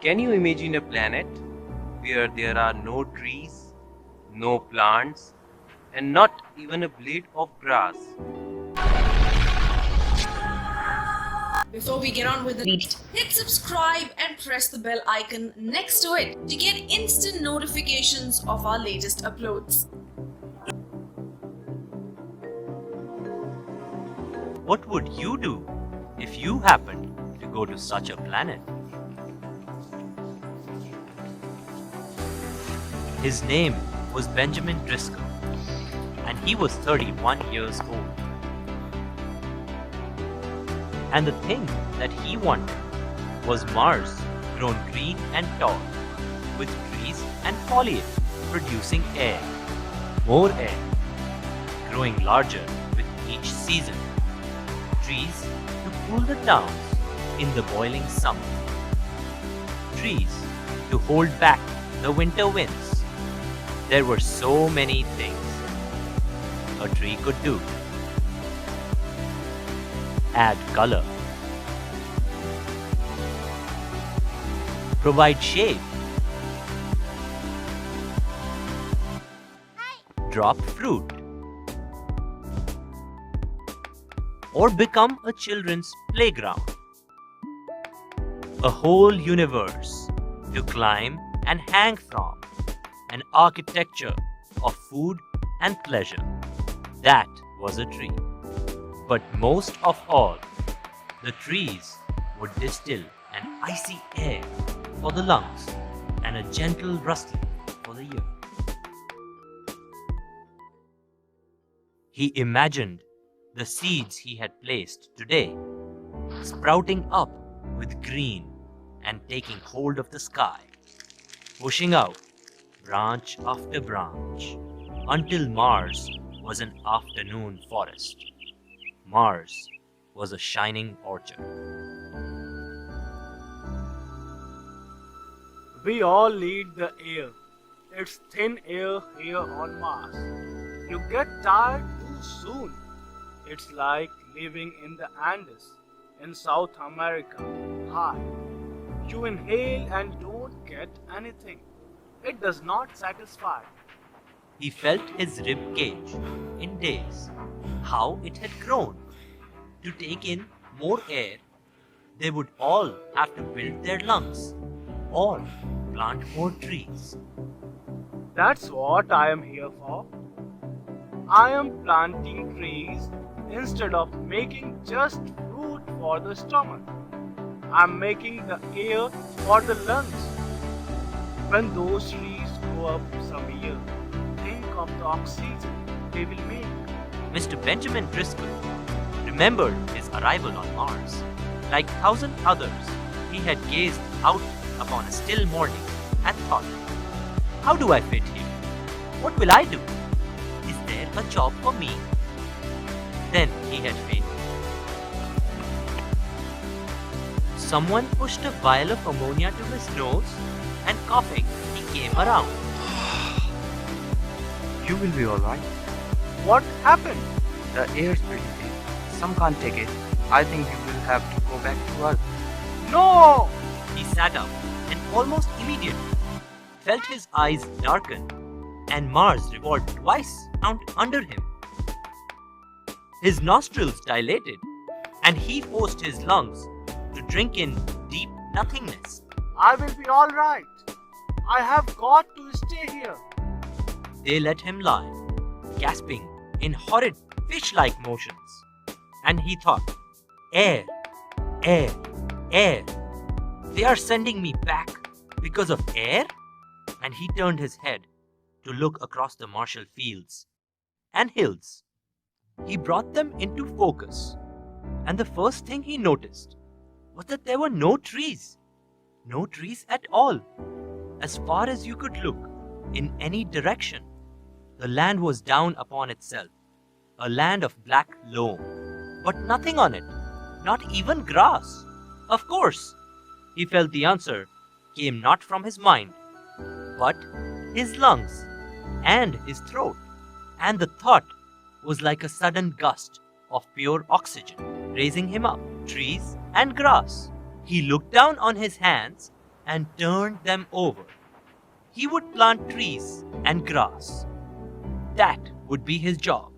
Can you imagine a planet where there are no trees, no plants, and not even a blade of grass? Before we get on with the video, hit subscribe and press the bell icon next to it to get instant notifications of our latest uploads. What would you do if you happened to go to such a planet? His name was Benjamin Driscoll, and he was 31 years old. And the thing that he wanted was Mars grown green and tall, with trees and foliage producing air, more air, growing larger with each season, trees to cool the towns in the boiling summer, trees to hold back the winter winds. There were so many things a tree could do. Add color, provide shade, drop fruit, or become a children's playground. A whole universe to climb and hang from, an architecture of food and pleasure. That was a tree. But most of all, the trees would distill an icy air for the lungs and a gentle rustling for the ear. He imagined the seeds he had placed today sprouting up with green and taking hold of the sky, pushing out branch after branch until Mars was an afternoon forest. Mars was a shining orchard. We all need the air. It's thin air here on Mars. You get tired too soon. It's like living in the Andes in South America. High. You inhale and don't get anything. It does not satisfy. He felt his rib cage in days, how it had grown. To take in more air, they would all have to build their lungs, all plant more trees. That's what I am here for. I am planting trees instead of making just fruit for the stomach. I'm making the air for the lungs. When those trees grow up some year, think of the oxygen they will make. Mr. Benjamin Driscoll remembered his arrival on Mars. Like thousand others, he had gazed out upon a still morning and thought, how do I fit here? What will I do? Is there a job for me? Then he had faith. Someone pushed a vial of ammonia to his nose, and coughing, he came around. You will be alright. What happened? The air's pretty thin. Some can't take it. I think you will have to go back to Earth. No! He sat up and almost immediately felt his eyes darken and Mars revolved twice under him. His nostrils dilated and he forced his lungs to drink in deep nothingness. I will be alright. I have got to stay here. They let him lie, gasping in horrid fish-like motions. And he thought, air, air, air. They are sending me back because of air? And he turned his head to look across the Martian fields and hills. He brought them into focus. And the first thing he noticed was that there were no trees. No trees at all. As far as you could look, in any direction, the land was down upon itself. A land of black loam. But nothing on it. Not even grass. Of course, he felt the answer came not from his mind, but his lungs and his throat. And the thought was like a sudden gust of pure oxygen, raising him up, trees and grass. He looked down on his hands and turned them over. He would plant trees and grass. That would be his job,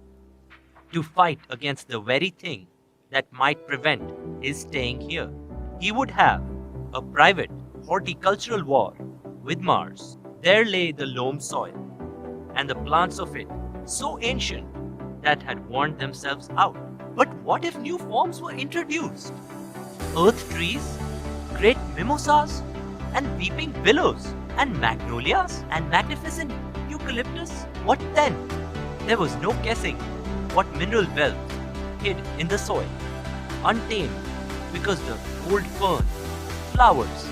to fight against the very thing that might prevent his staying here. He would have a private horticultural war with Mars. There lay the loam soil, and the plants of it, so ancient that had worn themselves out. But what if new forms were introduced? Earth trees, great mimosas, and weeping willows, and magnolias, and magnificent eucalyptus? What then? There was no guessing what mineral wealth hid in the soil, untamed because the old fern, flowers,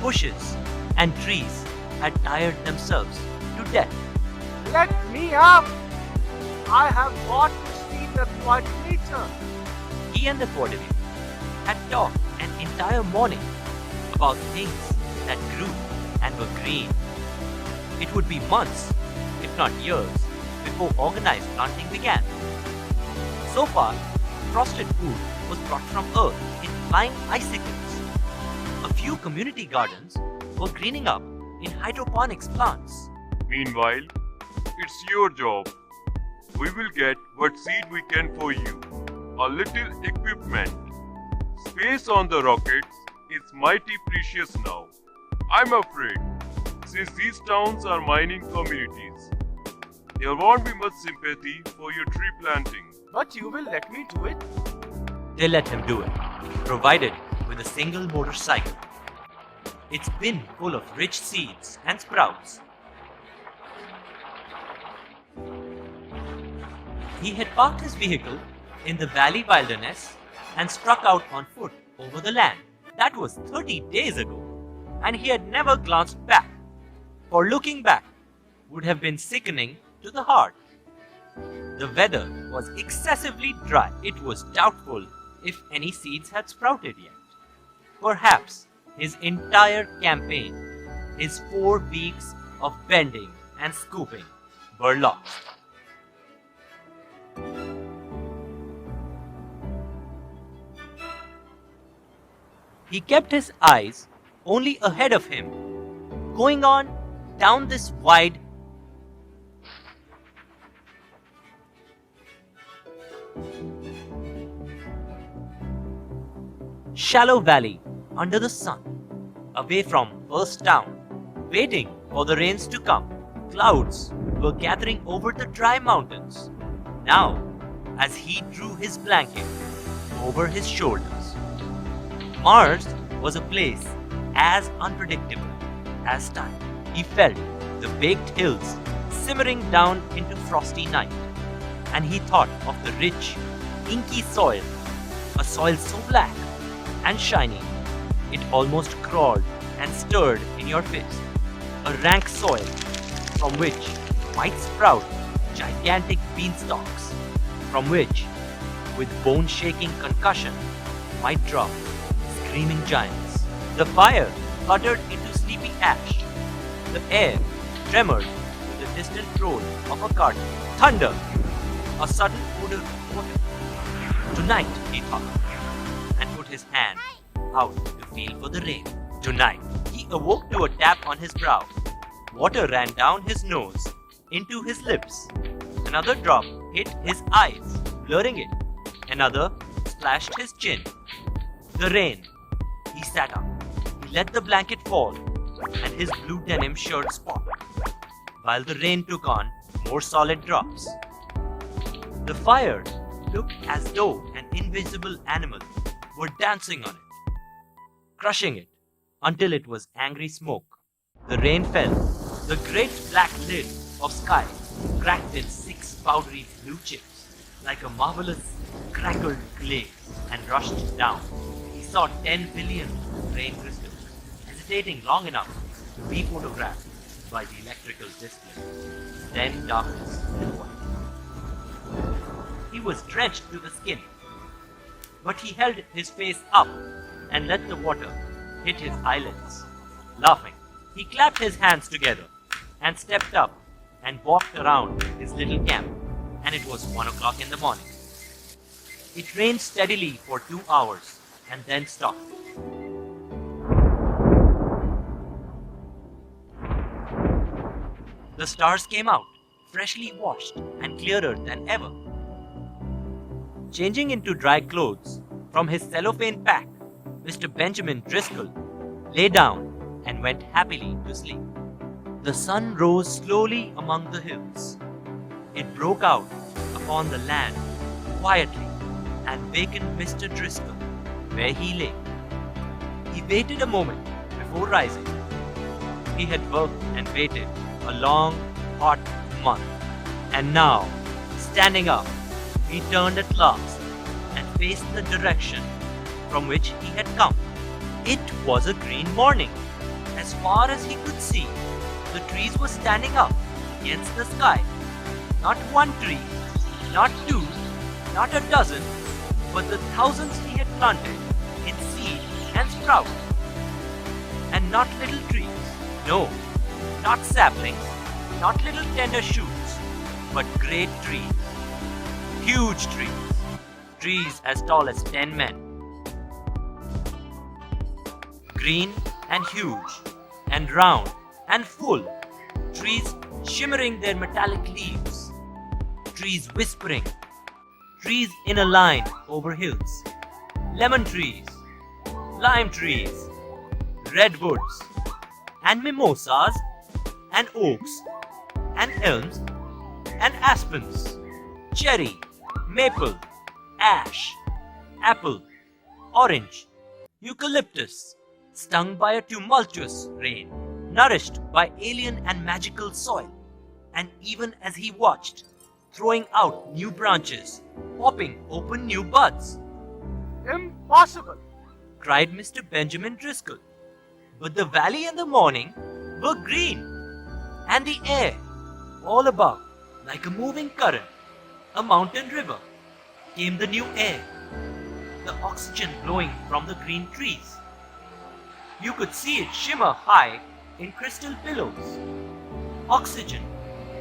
bushes, and trees had tired themselves to death. Let me up! I have got to see the quiet nature. He and the Bradbury had talked an entire morning about things that grew and were green. It would be months, if not years, before organized planting began. So far, frosted food was brought from Earth in flying icicles. A few community gardens were greening up in hydroponics plants. Meanwhile, it's your job. We will get what seed we can for you. A little equipment. Space on the rockets is mighty precious now. I'm afraid, since these towns are mining communities, there won't be much sympathy for your tree planting. But you will let me do it? They let him do it, provided with a single motorcycle. Its bin full of rich seeds and sprouts. He had parked his vehicle in the valley wilderness and struck out on foot over the land. That was 30 days ago, and he had never glanced back, for looking back would have been sickening to the heart. The weather was excessively dry. It was doubtful if any seeds had sprouted yet. Perhaps his entire campaign, his 4 weeks of bending and scooping, were lost. He kept his eyes only ahead of him, going on down this wide, shallow valley under the sun, away from first town, waiting for the rains to come. Clouds were gathering over the dry mountains. Now, as he drew his blanket over his shoulders, Mars was a place as unpredictable as time. He felt the baked hills simmering down into frosty night, and he thought of the rich, inky soil, a soil so black and shiny it almost crawled and stirred in your fist. A rank soil from which might sprout gigantic beanstalks, from which, with bone-shaking concussion, might drop screaming giants. The fire fluttered into sleepy ash. The air tremored with the distant roll of a cart. Thunder! A sudden odor of water. Tonight, he thought, and put his hand out to feel for the rain. Tonight, he awoke to a tap on his brow. Water ran down his nose, into his lips. Another drop hit his eyes, blurring it. Another splashed his chin. The rain. He sat up. He let the blanket fall, and his blue denim shirt spot, while the rain took on more solid drops. The fire looked as though an invisible animal were dancing on it, crushing it until it was angry smoke. The rain fell. The great black lid of sky cracked in 6 powdery blue chips like a marvelous crackled glaze and rushed down. He saw 10 billion rain crystals, hesitating long enough to be photographed by the electrical display. Then darkness and white. He was drenched to the skin, but he held his face up and let the water hit his eyelids. Laughing, he clapped his hands together and stepped up and walked around his little camp, and it was 1 o'clock in the morning. It rained steadily for 2 hours and then stopped. The stars came out, freshly washed and clearer than ever. Changing into dry clothes from his cellophane pack, Mr. Benjamin Driscoll lay down and went happily to sleep. The sun rose slowly among the hills. It broke out upon the land quietly and wakened Mr. Driscoll where he lay. He waited a moment before rising. He had worked and waited a long, hot month, and now, standing up, he turned at last and faced the direction from which he had come. It was a green morning. As far as he could see, the trees were standing up against the sky. Not one tree, not two, not a dozen, but the thousands he had planted in seed and sprout. And not little trees, no, not saplings, not little tender shoots, but great trees. Huge trees, trees as tall as 10 men. Green and huge, and round and full, trees shimmering their metallic leaves, trees whispering, trees in a line over hills, lemon trees, lime trees, redwoods, and mimosas, and oaks, and elms, and aspens, cherry, maple, ash, apple, orange, eucalyptus, stung by a tumultuous rain, nourished by alien and magical soil, and even as he watched, throwing out new branches, popping open new buds. Impossible! Cried Mr. Benjamin Driscoll. But the valley and the morning were green, and the air all about like a moving current, a mountain river, came the new air, the oxygen blowing from the green trees. You could see it shimmer high in crystal billows. Oxygen,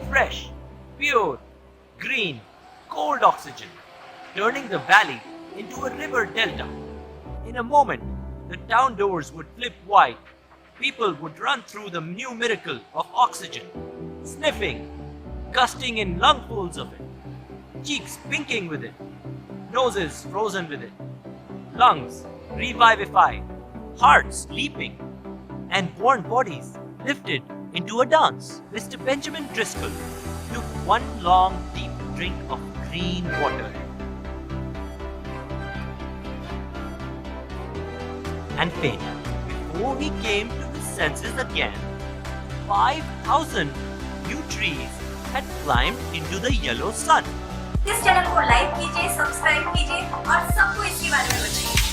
fresh, pure, green, cold oxygen, turning the valley into a river delta. In a moment, the town doors would flip wide. People would run through the new miracle of oxygen, sniffing, gusting in lungfuls of it, cheeks pinking with it, noses frozen with it, lungs revivified, hearts leaping, and worn bodies lifted into a dance. Mr. Benjamin Driscoll took one long, deep drink of green water and fainted. Before he came to his senses again, 5,000 new trees had climbed into the yellow sun. इस channel को like कीजिए, subscribe कीजिए और सबको इसके बारे में बताइए।